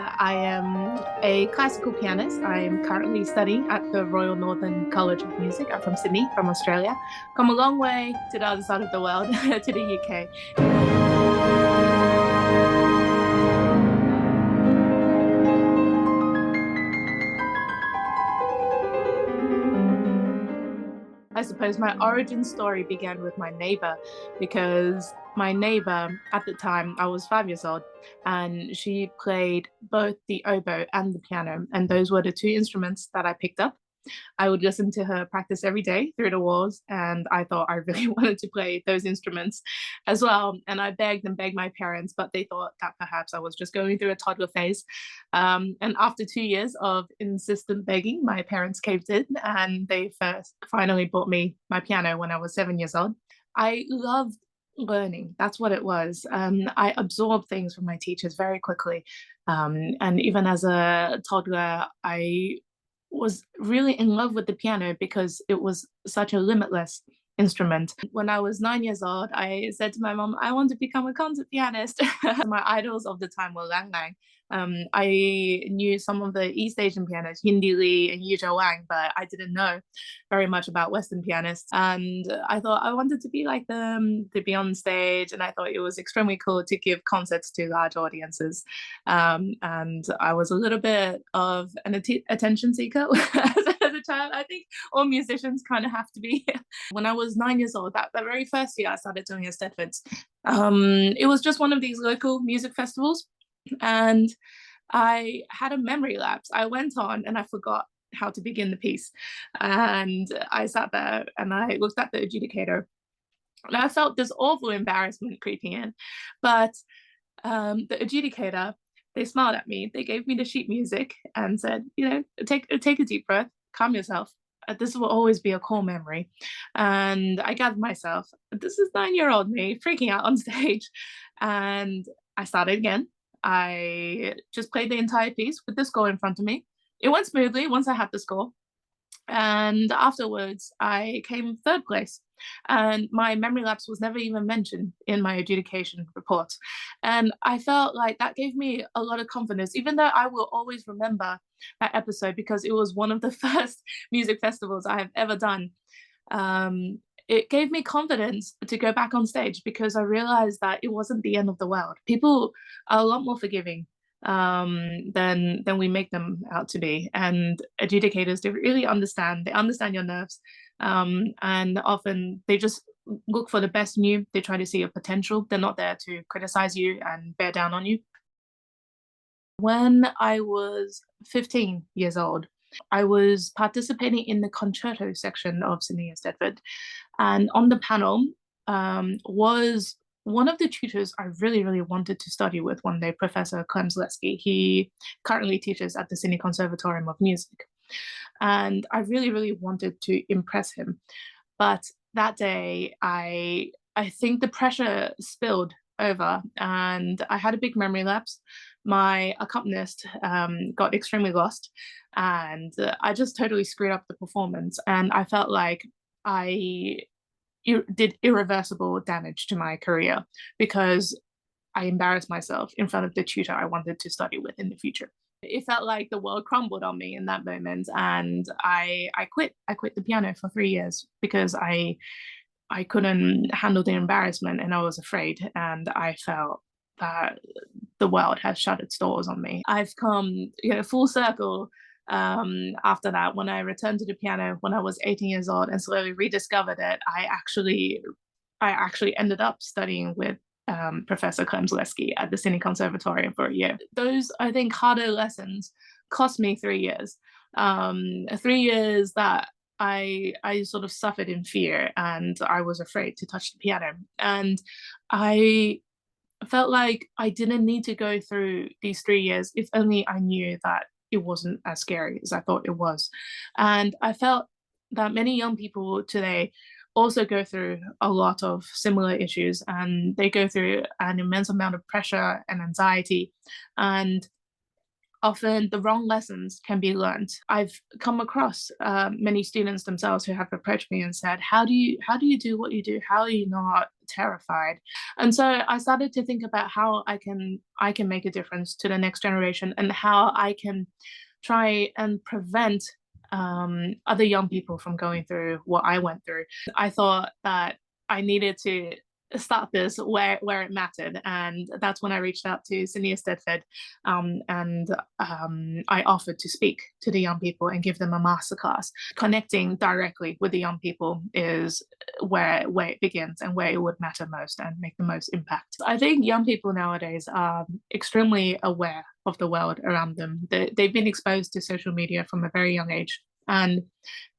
I am a classical pianist. I am currently studying at the Royal Northern College of Music. I'm from Sydney, from Australia. Come a long way to the other side of the world, to the UK. I suppose my origin story began with my neighbor because my neighbor at the time, I was 5 years old, and she played both the oboe and the piano. And those were the two instruments that I picked up. I would listen to her practice every day through the walls, and I thought I really wanted to play those instruments as well. And I begged and begged my parents, but they thought that perhaps I was just going through a toddler phase. And after 2 years of insistent begging, my parents caved in, and they first finally bought me my piano when I was 7 years old. I loved learning. That's what it was. I absorbed things from my teachers very quickly. And even as a toddler, I was really in love with the piano because it was such a limitless instrument. When I was 9 years old, I said to my mom, I want to become a concert pianist. My idols of the time were Lang Lang. I knew some of the East Asian pianists, Hindi Lee and Yu Zhou Wang, but I didn't know very much about Western pianists. And I thought I wanted to be like them, to be on stage. And I thought it was extremely cool to give concerts to large audiences. And I was a little bit of an attention seeker as a child. I think all musicians kind of have to be. When I was 9 years old, that the very first year I started doing Eisteddfod, it was just one of these local music festivals, and I had a memory lapse. I went on and I forgot how to begin the piece, and I sat there and I looked at the adjudicator, and I felt this awful embarrassment creeping in. But the adjudicator, they smiled at me. They gave me the sheet music and said, take a deep breath, calm yourself. This will always be a core memory. And I gathered myself. This is 9-year-old me freaking out on stage. And I started again. I just played the entire piece with the score in front of me. It went smoothly once I had the score. And afterwards, I came third place. And my memory lapse was never even mentioned in my adjudication report. And I felt like that gave me a lot of confidence, even though I will always remember that episode because it was one of the first music festivals I have ever done. It gave me confidence to go back on stage because I realized that it wasn't the end of the world. People are a lot more forgiving than we make them out to be. And adjudicators, they really understand. They understand your nerves, and often they just look for the best in you. They try to see your potential. They're not there to criticize you and bear down on you. When I was 15 years old, I was participating in the concerto section of Sydney Eisteddfod, and on the panel was one of the tutors I really, really wanted to study with one day, Professor Clem Zaleski. He currently teaches at the Sydney Conservatorium of Music. And I really, really wanted to impress him. But that day, I think the pressure spilled over and I had a big memory lapse. My accompanist got extremely lost, and I just totally screwed up the performance. And I felt like I did irreversible damage to my career because I embarrassed myself in front of the tutor I wanted to study with in the future. It felt like the world crumbled on me in that moment, and I quit. I quit the piano for 3 years because I couldn't handle the embarrassment and I was afraid, and I felt that the world has shut its doors on me. I've come, full circle after that. When I returned to the piano when I was 18 years old and slowly rediscovered it, I actually ended up studying with Professor Clem Zaleski at the Sydney Conservatorium for a year. Those, I think, harder lessons cost me 3 years. 3 years that I sort of suffered in fear and I was afraid to touch the piano. And I felt like I didn't need to go through these 3 years if only I knew that it wasn't as scary as I thought it was. And I felt that many young people today also go through a lot of similar issues, and they go through an immense amount of pressure and anxiety. And often the wrong lessons can be learned. I've come across many students themselves who have approached me and said, how do you do what you do? How are you not terrified? And so I started to think about how I can make a difference to the next generation, and how I can try and prevent other young people from going through what I went through. I thought that I needed to start this where it mattered, and that's when I reached out to Senia Stedford, and I offered to speak to the young people and give them a masterclass. Connecting directly with the young people is where it begins and where it would matter most and make the most impact. I think young people nowadays are extremely aware of the world around them. They've been exposed to social media from a very young age, and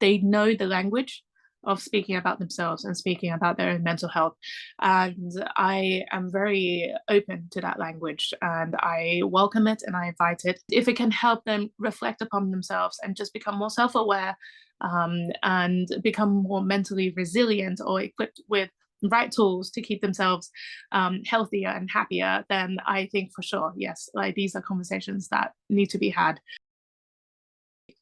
they know the language of speaking about themselves and speaking about their own mental health. And I am very open to that language, and I welcome it and I invite it. If it can help them reflect upon themselves and just become more self-aware, and become more mentally resilient, or equipped with right tools to keep themselves healthier and happier, then I think for sure, yes, like these are conversations that need to be had.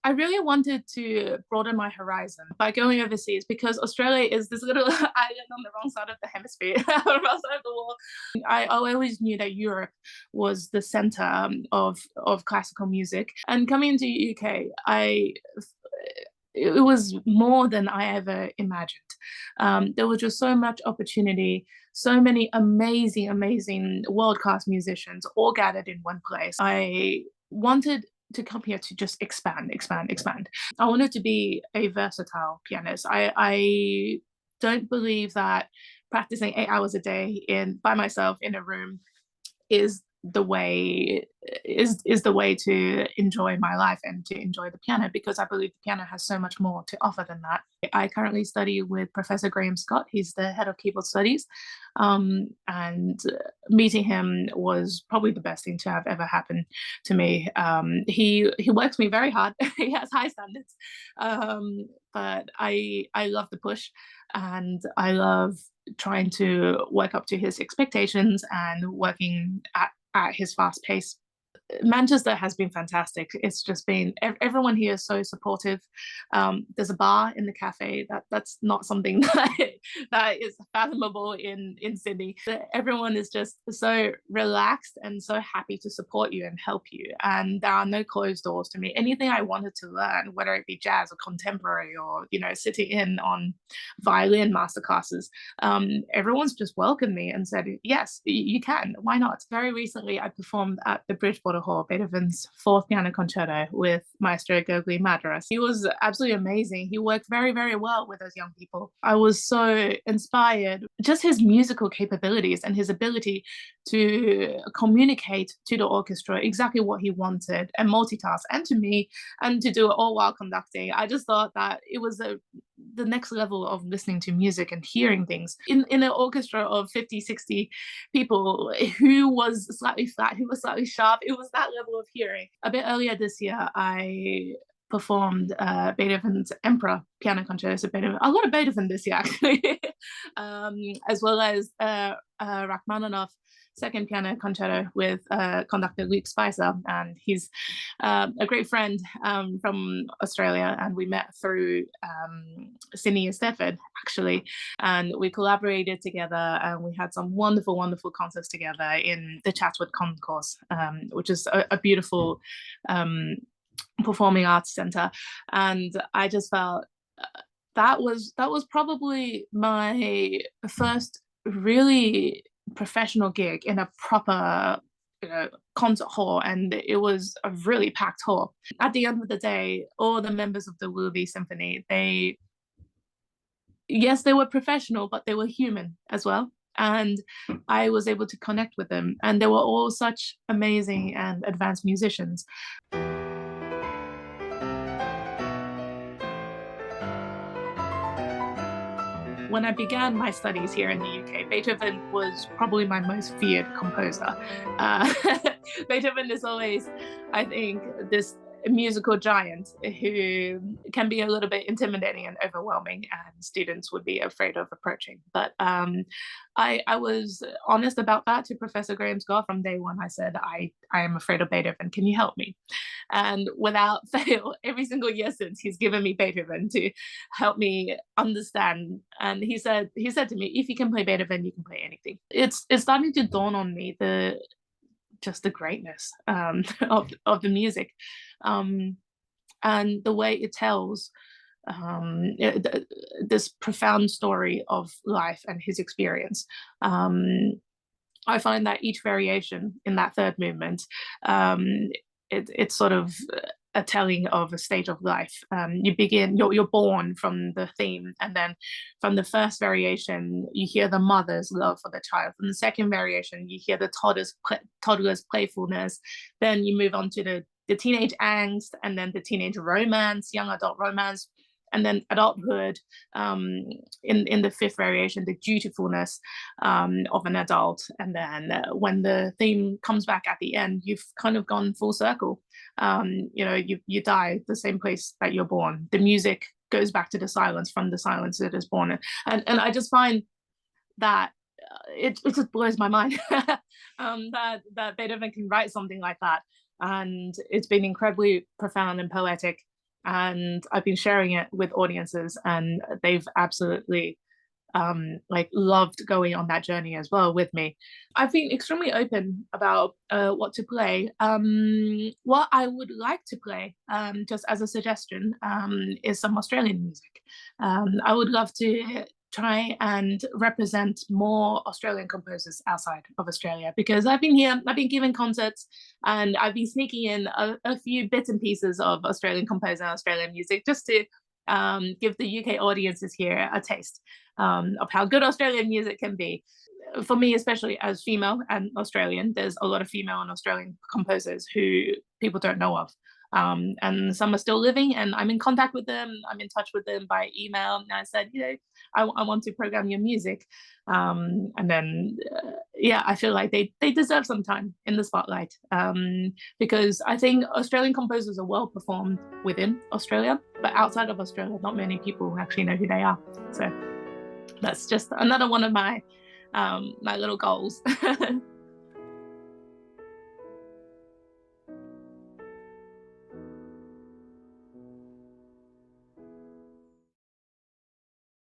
I really wanted to broaden my horizon by going overseas, because Australia is this little island on the wrong side of the hemisphere, on the wrong side of the wall. I always knew that Europe was the center of classical music, and coming to UK, it was more than I ever imagined. There was just so much opportunity, so many amazing, amazing world-class musicians all gathered in one place. I wanted to come here to just expand, expand, expand. I wanted to be a versatile pianist. I don't believe that practicing 8 hours a day in by myself in a room is the way is the way to enjoy my life and to enjoy the piano, because I believe the piano has so much more to offer than that. I currently study with Professor Graham Scott. He's the head of keyboard studies, and meeting him was probably the best thing to have ever happened to me. He works me very hard. He has high standards, but I love the push, and I love trying to work up to his expectations and working at his fast pace. Manchester has been fantastic. It's just been everyone here is so supportive. There's a bar in the cafe that's not something that is fathomable in Sydney. Everyone is just so relaxed and so happy to support you and help you. And there are no closed doors to me. Anything I wanted to learn, whether it be jazz or contemporary, or sitting in on violin masterclasses, everyone's just welcomed me and said, yes, you can. Why not? Very recently, I performed at the Bridgewater Hall, Beethoven's fourth piano concerto with Maestro Gurgly Madras. He was absolutely amazing. He worked very, very well with those young people. I was so inspired. Just his musical capabilities and his ability to communicate to the orchestra exactly what he wanted and multitask, and to me, and to do it all while conducting. I just thought that it was the next level of listening to music and hearing things in an orchestra of 50, 60 people. Who was slightly flat, who was slightly sharp. It was that level of hearing. A bit earlier this year, I performed Beethoven's Emperor piano concerto. So a lot of Beethoven this year, actually, as well as Rachmaninoff second piano concerto with conductor Luke Spicer, and he's a great friend from Australia, and we met through Sydney and Stedford, actually, and we collaborated together, and we had some wonderful, wonderful concerts together in the Chatswood Concourse, which is a beautiful performing arts centre. And I just felt that was probably my first really professional gig in a proper concert hall, and it was a really packed hall. At the end of the day, all the members of the Willoughby Symphony, they were professional, but they were human as well, and I was able to connect with them, and they were all such amazing and advanced musicians. When I began my studies here in the UK, Beethoven was probably my most feared composer. Beethoven is always, I think, this musical giant who can be a little bit intimidating and overwhelming, and students would be afraid of approaching. But I was honest about that to Professor Graham Scott from day one. I said, I am afraid of Beethoven. Can you help me? And without fail, every single year since, he's given me Beethoven to help me understand. And he said to me, if you can play Beethoven, you can play anything. It's starting to dawn on me just the greatness of the music, and the way it tells this profound story of life and his experience. I find that each variation in that third movement, it's sort of a telling of a stage of life. You're born from the theme, and then from the first variation, you hear the mother's love for the child. From the second variation, you hear the toddler's playfulness. Then you move on to the teenage angst, and then the teenage romance, young adult romance, and then adulthood. In the fifth variation, the dutifulness of an adult. And then when the theme comes back at the end, you've kind of gone full circle. You die the same place that you're born. The music goes back to the silence, from the silence it is born. And I just find that it just blows my mind that Beethoven can write something like that. And it's been incredibly profound and poetic. And I've been sharing it with audiences, and they've absolutely loved going on that journey as well with me. I've been extremely open about what to play. What I would like to play, just as a suggestion, is some Australian music. I would love to try and represent more Australian composers outside of Australia, because I've been here, I've been giving concerts, and I've been sneaking in a few bits and pieces of Australian composer and Australian music, just to give the UK audiences here a taste of how good Australian music can be. For me, especially as female and Australian, there's a lot of female and Australian composers who people don't know of. And some are still living, and I'm in contact with them. I'm in touch with them by email. And I said, I want to program your music. And then, I feel like they deserve some time in the spotlight, because I think Australian composers are well performed within Australia, but outside of Australia, not many people actually know who they are. So that's just another one of my my little goals.